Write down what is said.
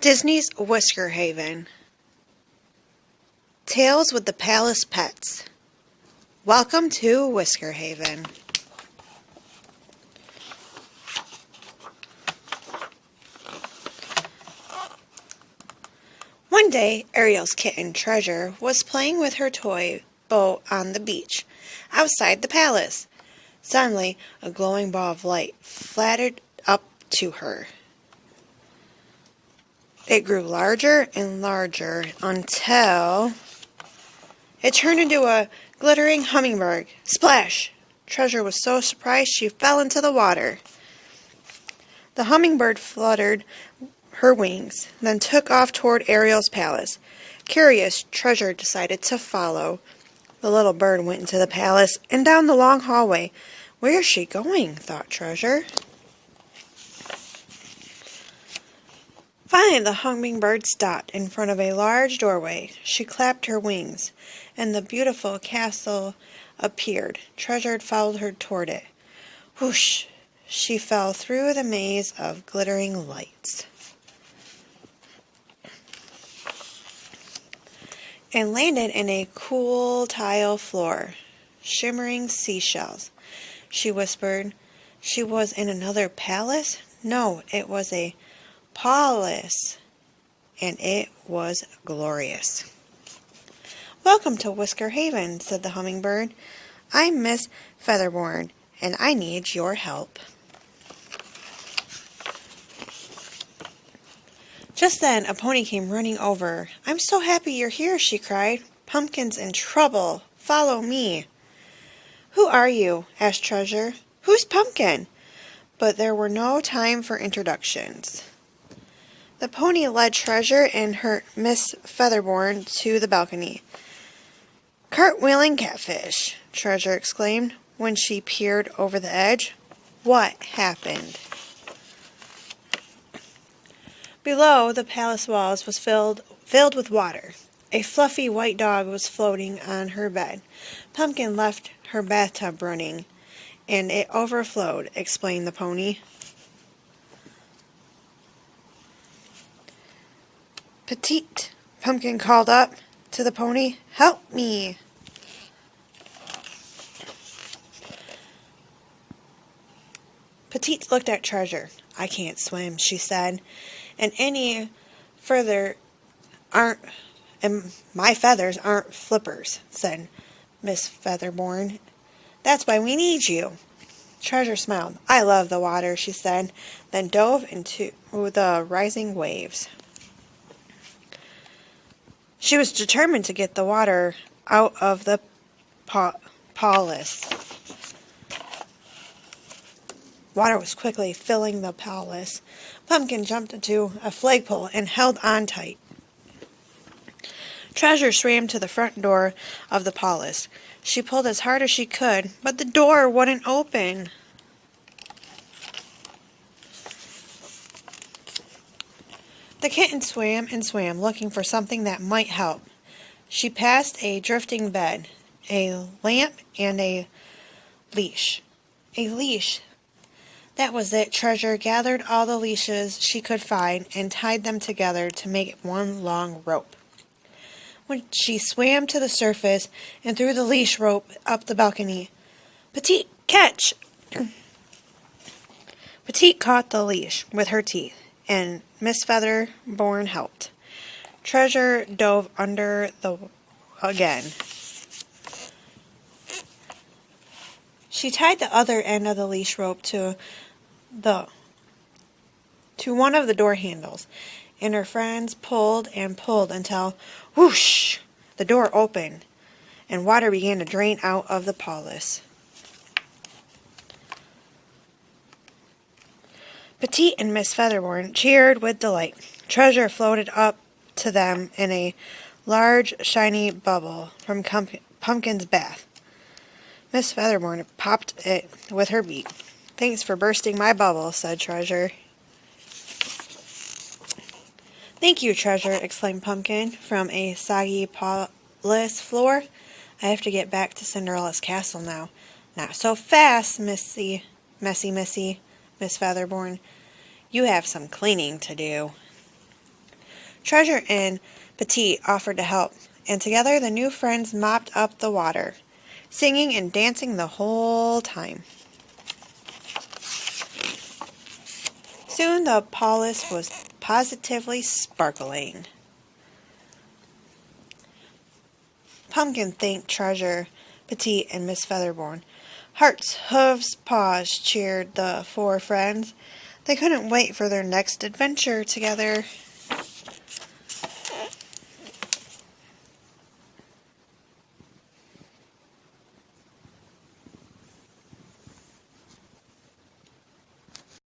Disney's Whisker Haven. Tales with the Palace Pets. Welcome to Whisker Haven. One day, Ariel's kitten, Treasure, was playing with her toy boat on the beach, outside the palace. Suddenly, a glowing ball of light flattered up to her. It grew larger and larger until it turned into a glittering hummingbird. Splash! Treasure was so surprised she fell into the water. The hummingbird fluttered her wings, then took off toward Ariel's palace. Curious, Treasure decided to follow. The little bird went into the palace and down the long hallway. Where is she going? Thought Treasure. Finally, the hummingbird stopped in front of a large doorway. She clapped her wings, and the beautiful castle appeared. Treasure followed her toward it. Whoosh! She fell through the maze of glittering lights and landed in a cool tile floor. Shimmering seashells. She whispered. She was in another palace? No, it was a palace, and it was glorious. Welcome to Whisker Haven, said the hummingbird. I'm Miss Featherborn, and I need your help. Just then, a pony came running over. I'm so happy you're here, she cried. Pumpkin's in trouble. Follow me. Who are you? Asked Treasure. Who's Pumpkin? But there were no time for introductions. The pony led Treasure and her Miss Featherborn to the balcony. Cartwheeling catfish, Treasure exclaimed when she peered over the edge. What happened? Below, the palace walls was filled with water. A fluffy white dog was floating on her bed. Pumpkin left her bathtub running, and it overflowed, explained the pony. Petite, Pumpkin called up to the pony. Help me. Petite looked at Treasure. I can't swim, she said, and my feathers aren't flippers, said Miss Featherborn. That's why we need you. Treasure smiled. I love the water, she said, then dove into the rising waves. She was determined to get the water out of the palace. Water was quickly filling the palace. Pumpkin jumped into a flagpole and held on tight. Treasure swam to the front door of the palace. She pulled as hard as she could, but the door wouldn't open. The kitten swam and swam, looking for something that might help. She passed a drifting bed, a lamp, and a leash. A leash. That was it. Treasure gathered all the leashes she could find and tied them together to make one long rope. When she swam to the surface and threw the leash rope up the balcony, Petite, catch! Petite caught the leash with her teeth, and Miss Featherborn helped. Treasure dove under again. She tied the other end of the leash rope to one of the door handles, and her friends pulled and pulled until, whoosh, the door opened, and water began to drain out of the palace. Petite and Miss Featherborn cheered with delight. Treasure floated up to them in a large, shiny bubble from Pumpkin's bath. Miss Featherborn popped it with her beak. Thanks for bursting my bubble, said Treasure. Thank you, Treasure, exclaimed Pumpkin from a soggy palace floor. I have to get back to Cinderella's castle now. Not so fast, Missy, Miss Featherborn. You have some cleaning to do. Treasure and Petite offered to help, and together the new friends mopped up the water, singing and dancing the whole time. Soon the palace was positively sparkling. Pumpkin thanked Treasure, Petite, and Miss Featherborn. Hearts, hooves, paws, cheered the four friends. They couldn't wait for their next adventure together.